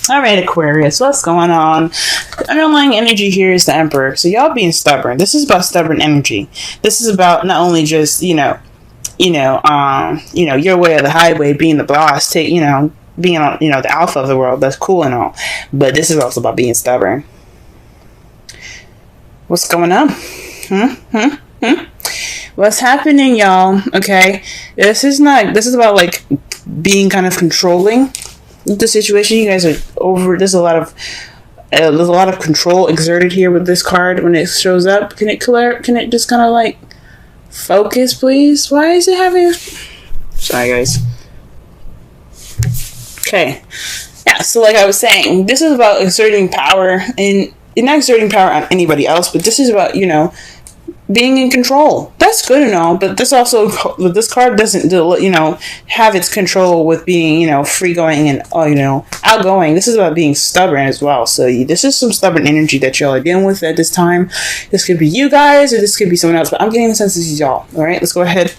All right, Aquarius, what's going on? The underlying energy here is the Emperor. So y'all being stubborn. This is about stubborn energy. This is about not only just your way or the highway, being the boss, being on the alpha of the world. That's cool and all, but this is also about being stubborn. What's going on? What's happening, y'all? Okay, this is about like being kind of controlling the situation. You guys are over. There's a lot of control exerted here with this card when it shows up. Can it just kind of like focus, please? Why is it having? Sorry, guys. Okay, yeah. So like I was saying, this is about exerting power, and you're not exerting power on anybody else, but this is about being in control. That's good and all, but this card doesn't have its control with being free going and outgoing. This is about being stubborn as well. So this is some stubborn energy that y'all are dealing with at this time. This could be you guys or this could be someone else, but I'm getting the sense this is y'all. All right, let's go ahead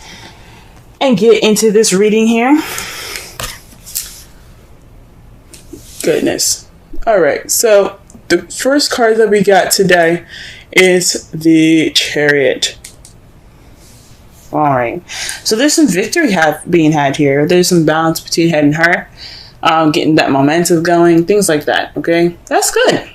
and get into this reading here. Goodness. All right, so the first card that we got today is the Chariot. Alright, so there's some victory being had here. There's some balance between head and heart, getting that momentum going, things like that. Okay, that's good.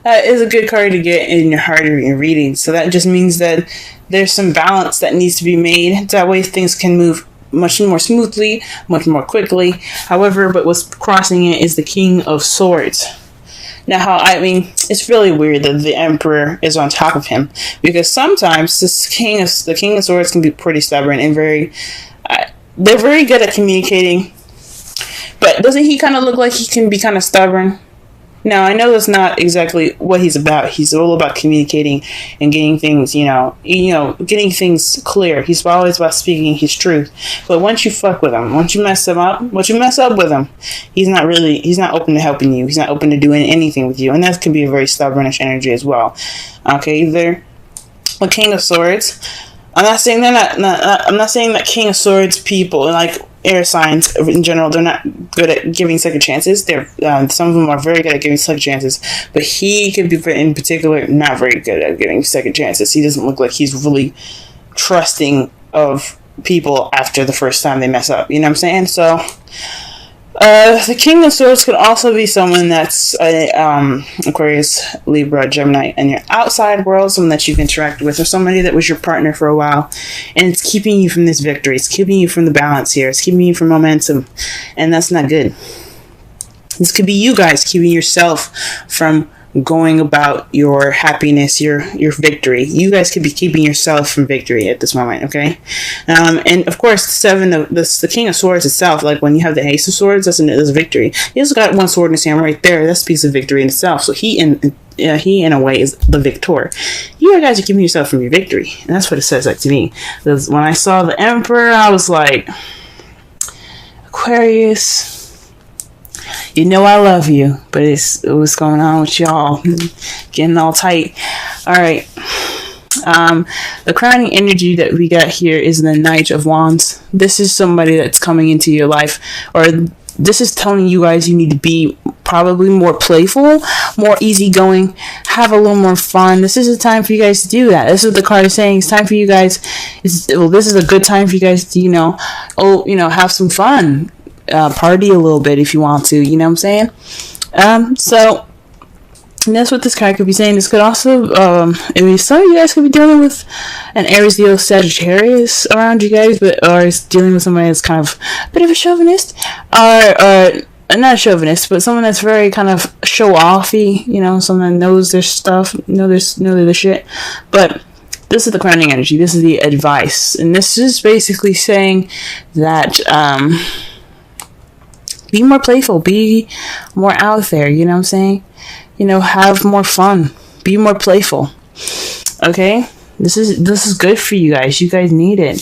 That is a good card to get in your heart or your reading. So that just means that there's some balance that needs to be made. That way things can move much more smoothly, much more quickly. However, but what's crossing it is the King of Swords. Now, it's really weird that the Emperor is on top of him, because sometimes the King of Swords can be pretty stubborn and they're very good at communicating. But doesn't he kind of look like he can be kind of stubborn? Now, I know that's not exactly what he's about. He's all about communicating and getting things, getting things clear. He's always about speaking his truth. But once you fuck with him, once you mess up with him, he's not open to helping you. He's not open to doing anything with you. And that can be a very stubbornish energy as well. Okay, they're a King of Swords. I'm not saying that King of Swords people, like air signs in general, they're not good at giving second chances. Some of them are very good at giving second chances, but he could be, in particular, not very good at giving second chances. He doesn't look like he's really trusting of people after the first time they mess up. You know what I'm saying? So, the King of Swords could also be someone that's Aquarius, Libra, Gemini, and your outside world, someone that you've interacted with, or somebody that was your partner for a while, and it's keeping you from this victory. It's keeping you from the balance here. It's keeping you from momentum, and that's not good. This could be you guys keeping yourself from going about your happiness, your victory. You guys could be keeping yourself from victory at this moment, okay? And of course, the King of Swords itself, like when you have the Ace of Swords, that's a victory. He also got one sword in his hand right there. That's a piece of victory in itself. So he in a way is the victor. You guys are keeping yourself from your victory, and that's what it says like to me. Because when I saw the Emperor, I was like, Aquarius, you know I love you, but what's going on with y'all? Getting all tight. All right. The crowning energy that we got here is the Knight of Wands. This is somebody that's coming into your life, or this is telling you guys you need to be probably more playful, more easygoing, have a little more fun. This is a time for you guys to do that. This is what the card is saying. It's time for you guys. This is a good time for you guys to, have some fun. Party a little bit if you want to, you know what I'm saying? So that's what this card could be saying. This could also, some of you guys could be dealing with an Aries, Leo, Sagittarius around you guys, or is dealing with somebody that's kind of a bit of a chauvinist, or not a chauvinist, but someone that's very kind of show-offy, someone that knows their stuff, know their shit. But this is the crowning energy. This is the advice, and this is basically saying that be more playful, be more out there, you know what I'm saying? Have more fun, be more playful. Okay? This is good for you guys. You guys need it.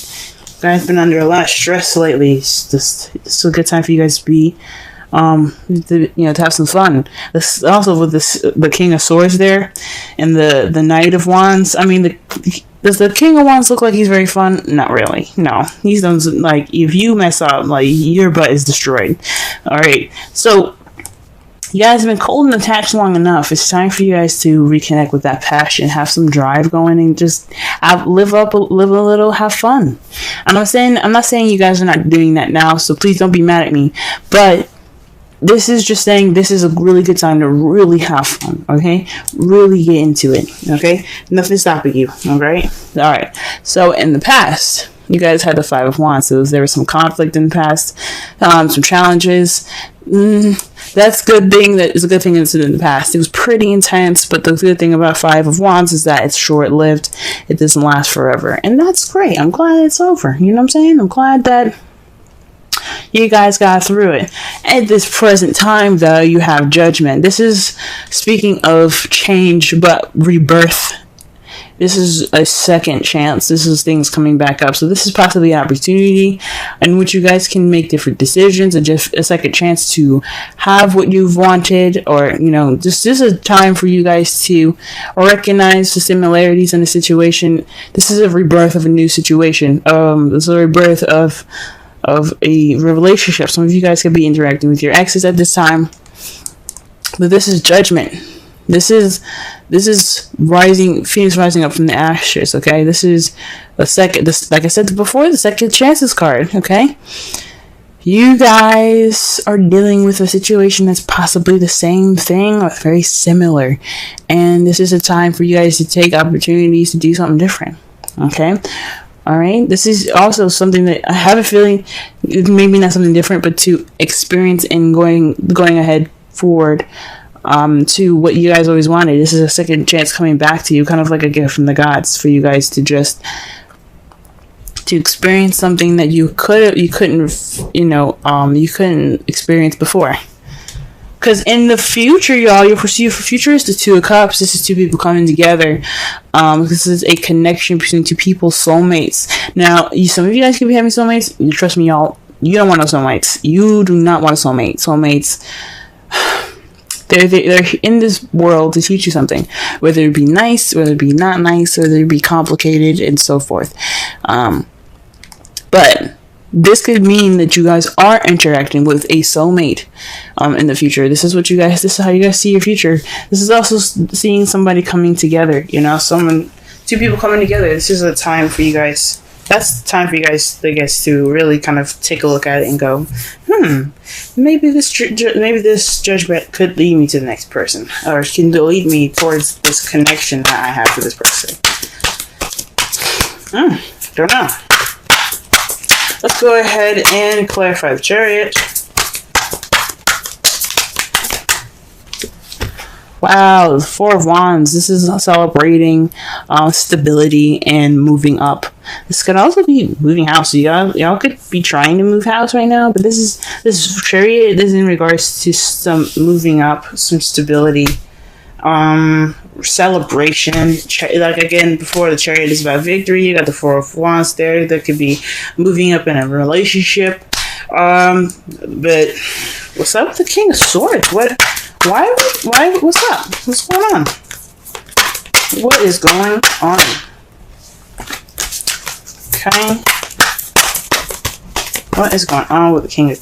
You guys been under a lot of stress lately. It's a good time for you guys to be to have some fun. This also with the King of Swords there and the Knight of Wands. Does the King of Wands look like he's very fun? Not really. No. He's done, like, if you mess up, like, your butt is destroyed. Alright. So, You guys have been cold and attached long enough. It's time for you guys to reconnect with that passion, have some drive going, and just live a little, have fun. I'm not saying you guys are not doing that now, so please don't be mad at me. But this is just saying this is a really good time to really have fun, okay? Really get into it, okay? Nothing stopping you, alright? Alright, so in the past, you guys had the Five of Wands, so there was some conflict in the past, some challenges. That's good thing. That is a good thing that's in the past. It was pretty intense, but the good thing about Five of Wands is that it's short-lived. It doesn't last forever, and that's great. I'm glad it's over. You know what I'm saying? I'm glad that you guys got through it. At this present time, though, you have Judgment. This is speaking of change, but rebirth. This is a second chance. This is things coming back up. So this is possibly an opportunity in which you guys can make different decisions and just a second chance to have what you've wanted, or, you know, this is a time for you guys to recognize the similarities in the situation. This is a rebirth of a new situation. This is a rebirth of a relationship. Some of you guys could be interacting with your exes at this time, but this is Judgment. This is rising, Phoenix rising up from the ashes. Okay, this is the second. Like I said before, the second chances card. Okay, you guys are dealing with a situation that's possibly the same thing or very similar, and this is a time for you guys to take opportunities to do something different. Okay. All right. This is also something that I have a feeling, maybe not something different, but to experience and going ahead forward to what you guys always wanted. This is a second chance coming back to you, kind of like a gift from the gods for you guys to just to experience something that you couldn't experience before. Because in the future, y'all, your future is the Two of Cups. This is two people coming together. This is a connection between two people, soulmates. Now, some of you guys could be having soulmates. Trust me, y'all, you don't want no soulmates. You do not want a soulmate. Soulmates, they're in this world to teach you something, whether it be nice, whether it be not nice, whether it be complicated, and so forth. But this could mean that you guys are interacting with a soulmate in the future. This is how you guys see your future. This is also seeing somebody coming together, you know, two people coming together. This is a time for you guys. That's the time for you guys, I guess, to really kind of take a look at it and go, maybe this judgment could lead me to the next person, or can lead me towards this connection that I have with this person. Don't know. Let's go ahead and clarify the Chariot. Wow, the Four of Wands. This is celebrating stability and moving up. This could also be moving house. Y'all could be trying to move house right now, but this Chariot is in regards to some moving up, some stability, celebration. Like again, before, the Chariot is about victory. You got the Four of Wands there. That could be moving up in a relationship. But what's up with the King of Swords? Why, what's up? What's going on? What is going on? Okay. What is going on with the King of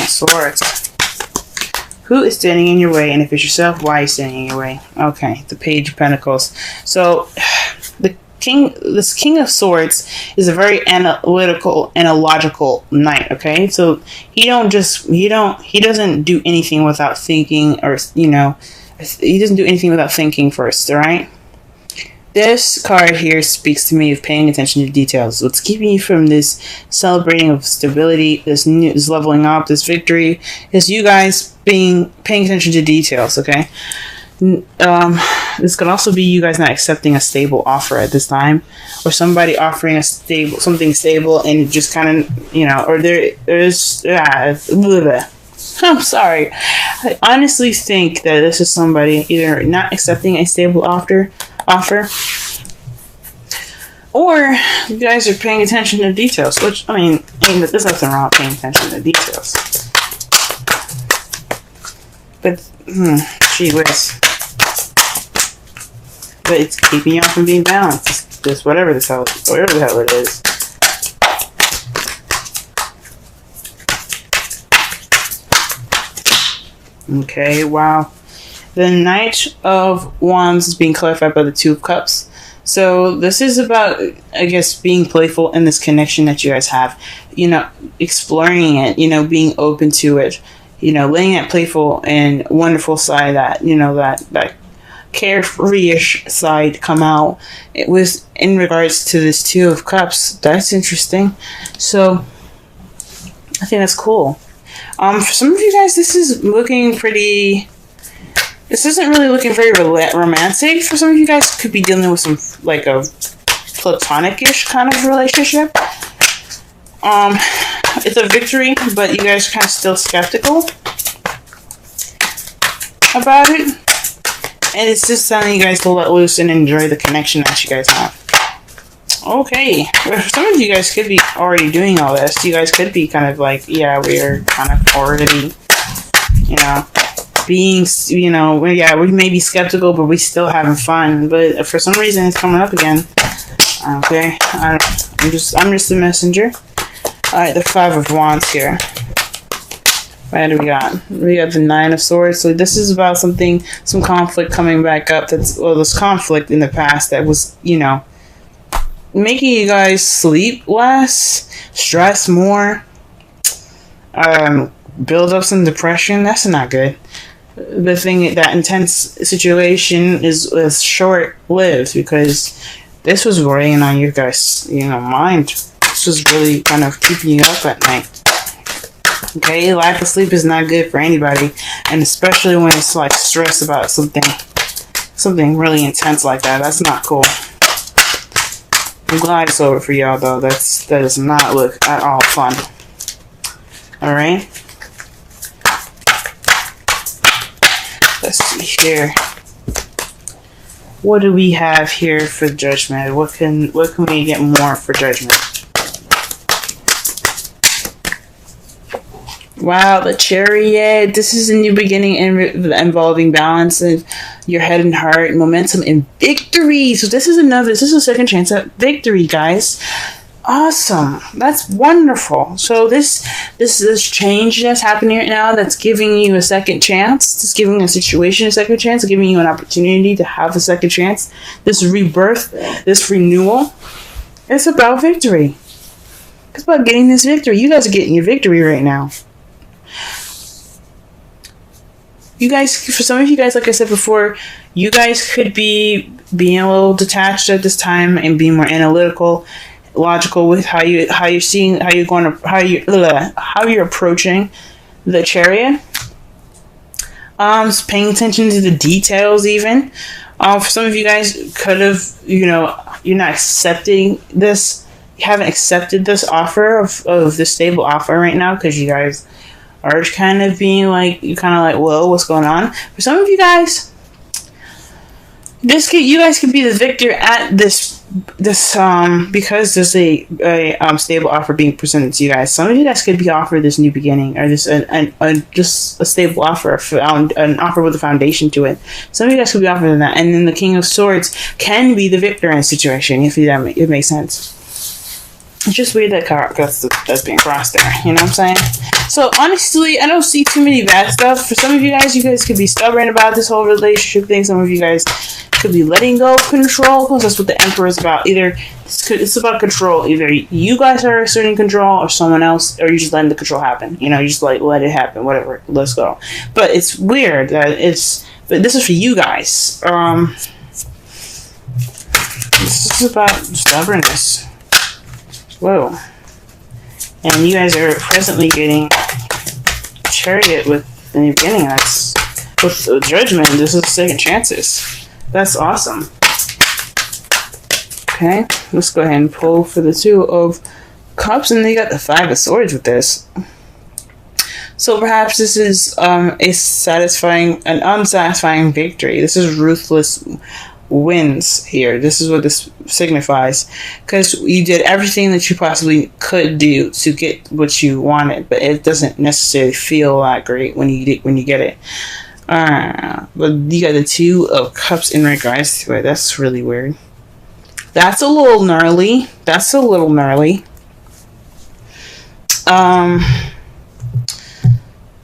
Swords? Who is standing in your way? And if it's yourself, why are you standing in your way? Okay, the Page of Pentacles. So, this King of Swords is a very analytical and a logical knight, okay? So he doesn't do anything without thinking, or, he doesn't do anything without thinking first, all right? This card here speaks to me of paying attention to details. What's keeping you from this celebrating of stability, this leveling up, this victory, is you guys paying attention to details, okay? This could also be you guys not accepting a stable offer at this time, or somebody offering something stable and just kind of, or there's I'm sorry. I honestly think that this is somebody either not accepting a stable offer, or you guys are paying attention to details, which, there's nothing wrong with paying attention to details. But, gee whiz. But it's keeping y'all from being balanced. Just whatever the hell it is. Okay, wow. The Knight of Wands is being clarified by the Two of Cups. So this is about, I guess, being playful in this connection that you guys have. You know, exploring it, you know, being open to it. You know, letting that playful and wonderful side, that, you know, that carefree-ish side come out. It was in regards to this Two of Cups. That's interesting. So I think that's cool. For some of you guys, this is looking pretty... This isn't really looking very romantic. For some of you guys, could be dealing with some, like, a platonic-ish kind of relationship. It's a victory, but you guys are kind of still skeptical about it. And it's just telling you guys to let loose and enjoy the connection that you guys have. Okay. Some of you guys could be already doing all this. You guys could be kind of like, yeah, we're kind of already, you know, being, you know, yeah, we may be skeptical, but we still having fun. But for some reason, it's coming up again. Okay. I'm just the messenger. Alright, the Five of Wands here. What do we got? We got the Nine of Swords. So this is about something, some conflict coming back up. That's, well, this conflict in the past that was, you know, making you guys sleep less, stress more, build up some depression. That's not good. The thing, that intense situation is short-lived, because this was weighing on you guys, you know, mind. This was really kind of keeping you up at night. Okay, lack of sleep is not good for anybody, and especially when it's like stress about something really intense like that. That's not cool. I'm glad it's over for y'all, though. That does not look at all fun. All right. Let's see here. What do we have here for Judgment? What can we get more for Judgment? Wow, the Chariot. This is a new beginning involving balance of your head and heart, momentum, and victory. So this is a second chance at victory, guys. Awesome. That's wonderful. So this change that's happening right now, that's giving you a second chance. It's giving a situation a second chance, giving you an opportunity to have a second chance. This rebirth, this renewal, it's about victory. It's about getting this victory. You guys are getting your victory right now. You guys, for some of you guys, like I said before, you guys could be being a little detached at this time and being more analytical, logical with how you're approaching the Chariot. Paying attention to the details even. For some of you guys could have, you know, you're not accepting this, you haven't accepted this offer of this stable offer right now, because you guys are kind of being like, you're kind of like, whoa, what's going on? For some of you guys, you guys could be the victor at this because there's a stable offer being presented to you guys. Some of you guys could be offered this new beginning, or this just a stable offer, an offer with a foundation to it. Some of you guys could be offered that, and then the King of Swords can be the victor in a situation, if it makes sense. It's just weird that that's being crossed there. You know what I'm saying? So honestly, I don't see too many bad stuff. For some of you guys could be stubborn about this whole relationship thing. Some of you guys could be letting go of control, because that's what the Emperor is about. Either it's about control. Either you guys are asserting control, or someone else, or you just letting the control happen. You know, you just like let it happen. Whatever. Let's go. But it's weird that but this is for you guys. This is about stubbornness. Whoa. And you guys are presently getting Chariot with the new beginning. That's with Judgment. This is second chances. That's awesome. Okay, let's go ahead and pull for the Two of Cups, and they got the Five of Swords with this. So perhaps this is an unsatisfying victory. This is ruthless wins here. This is what this signifies, because you did everything that you possibly could do to get what you wanted, but it doesn't necessarily feel that great when you get it. But you got the Two of Cups in regards to it. That's really weird. That's a little gnarly.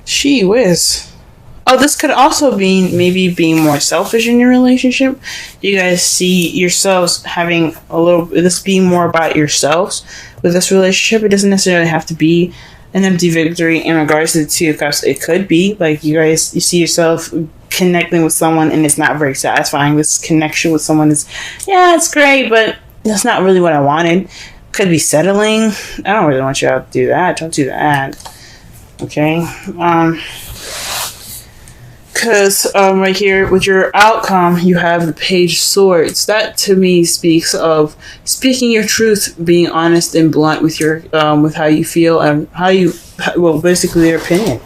Gee whiz. Oh, this could also be maybe being more selfish in your relationship. You guys see yourselves having this being more about yourselves with this relationship. It doesn't necessarily have to be an empty victory in regards to the Two of Cups. It could be like you see yourself connecting with someone and it's not very satisfying. This connection with someone is, yeah, it's great, but that's not really what I wanted. Could be settling. I don't really want you to do that. Don't do that. Okay. Because right here with your outcome, you have the Page of Swords. That to me speaks of speaking your truth, being honest and blunt with your with how you feel and basically your opinion.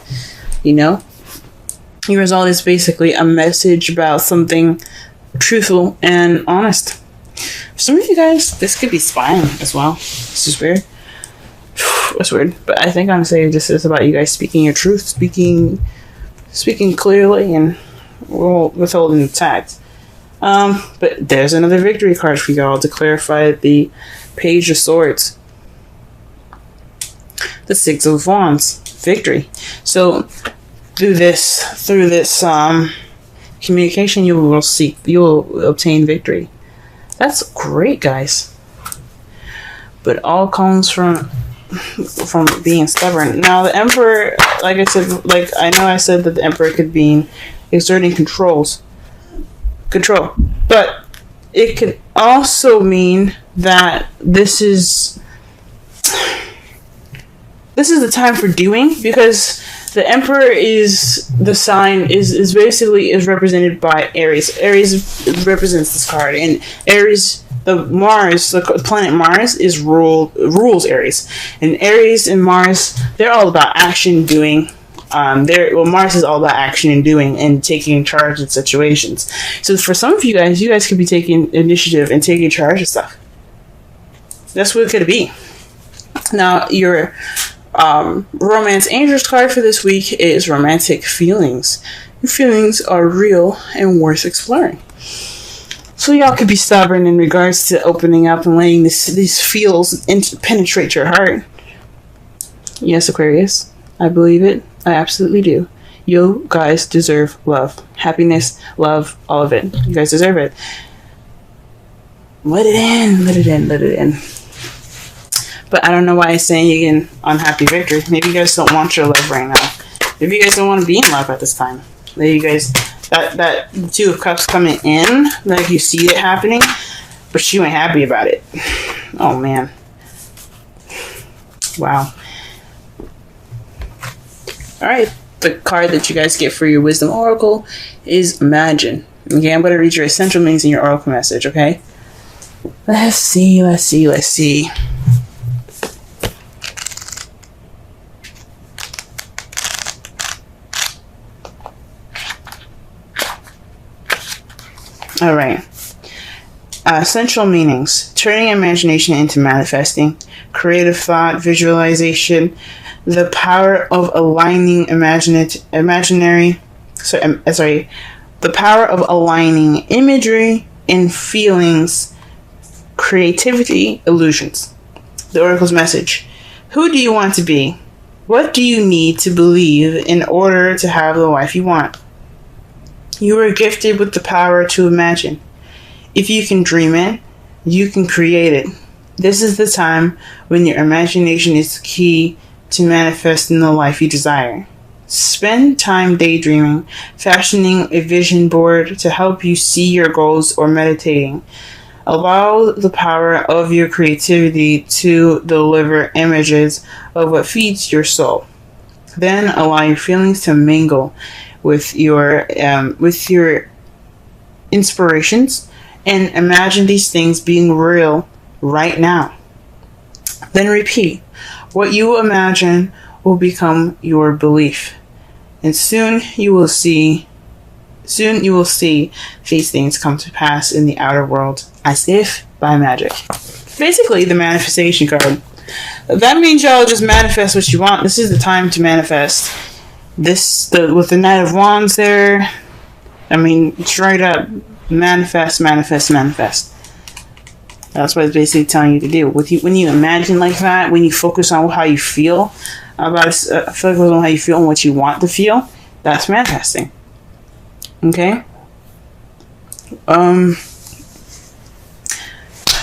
You know, your result is basically a message about something truthful and honest. For some of you guys, this could be spying as well. This is weird. It's weird, but I think I'm saying this is about you guys speaking your truth, speaking clearly and withholding the tact. But there's another victory card for y'all to clarify the Page of Swords. The Six of Wands. Victory. So through this communication, you will obtain victory. That's great, guys. But all comes from being stubborn. Now the Emperor, like I said, I said that the Emperor could be exerting control, but it could also mean that this is the time for doing, because the Emperor is the sign is basically represented by Aries. Aries represents this card, and Aries, the planet Mars rules Aries, and Aries and Mars, they're all about action, doing. Mars is all about action and doing and taking charge in situations. So for some of you guys could be taking initiative and taking charge of stuff. That's what it could be. Now your romance angels card for this week is romantic feelings. Your feelings are real and worth exploring. So y'all could be stubborn in regards to opening up and letting these feels penetrate your heart. Yes, Aquarius, I believe it. I absolutely do. You guys deserve love, happiness, love, all of it. You guys deserve it. Let it in, let it in, let it in. But I don't know why it's saying you get an unhappy victory. Maybe you guys don't want your love right now. Maybe you guys don't want to be in love at this time. Maybe you guys, that Two of Cups coming in, like you see it happening, but you ain't happy about it. Oh man. Wow. Alright, the card that you guys get for your Wisdom Oracle is Imagine. Okay, I'm going to read your essential meanings in your Oracle message, okay? Let's see. Alright. Essential meanings. Turning imagination into manifesting. Creative thought, visualization. The power of aligning the power of aligning imagery and feelings, creativity, illusions. The Oracle's message. Who do you want to be? What do you need to believe in order to have the life you want? You are gifted with the power to imagine. If you can dream it, you can create it. This is the time when your imagination is key to manifesting the life you desire. Spend time daydreaming, fashioning a vision board to help you see your goals, or meditating. Allow the power of your creativity to deliver images of what feeds your soul. Then allow your feelings to mingle with your inspirations, and imagine these things being real right now. Then repeat. What you imagine will become your belief, and soon you will see these things come to pass in the outer world as if by magic. Basically, the manifestation card. That means y'all just manifest what you want. This is the time to manifest. With the Knight of Wands there, I mean, straight up, manifest. That's what it's basically telling you to do. When you imagine like that, when you focus on how you feel about it, focus on how you feel and what you want to feel, that's manifesting. Okay.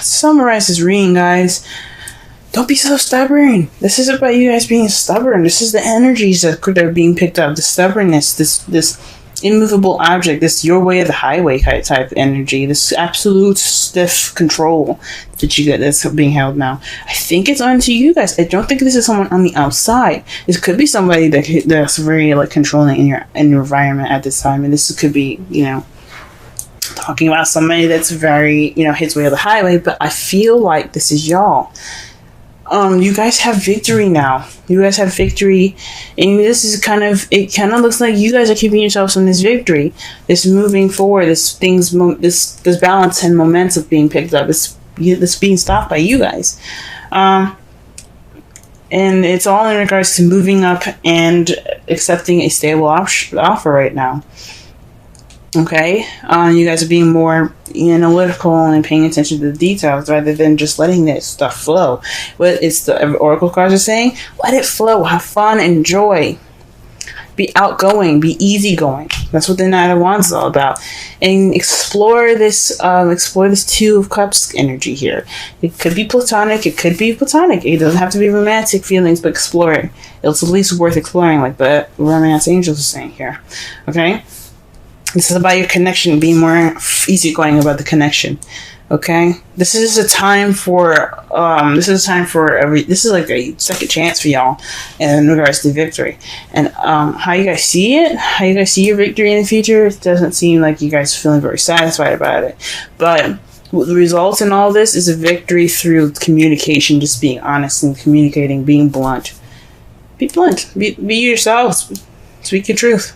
Summarize this reading, guys. Don't be so stubborn. This is about you guys being stubborn. This is the energies that are being picked up. The stubbornness, this immovable object, this your way of the highway type energy, this absolute stiff control that you get that's being held now. I think it's onto you guys. I don't think this is someone on the outside. This could be somebody that's very like controlling in your environment at this time, and this could be, you know, talking about somebody that's very, you know, his way of the highway. But I feel like this is y'all. You guys have victory now. You guys have victory, and this is it kind of looks like you guys are keeping yourselves in this victory, this moving forward, this balance and momentum being picked up, this being stopped by you guys, and it's all in regards to moving up and accepting a stable offer right now. Okay, you guys are being more analytical and paying attention to the details rather than just letting this stuff flow. What it's the oracle cards are saying: let it flow, have fun, enjoy, be outgoing, be easygoing. That's what the Knight of Wands is all about, and explore this Two of Cups energy here. It could be platonic, it could be platonic. It doesn't have to be romantic feelings, but explore it. It's at least worth exploring, like the romance angels are saying here. Okay. This is about your connection, being more easygoing about the connection. Okay, this is a time for this is like a second chance for y'all in regards to victory. And how you guys see it, how you guys see your victory in the future, it doesn't seem like you guys are feeling very satisfied about it. But the result in all this is a victory through communication, just being honest and communicating, being blunt. Be blunt. Be yourselves. Speak your truth.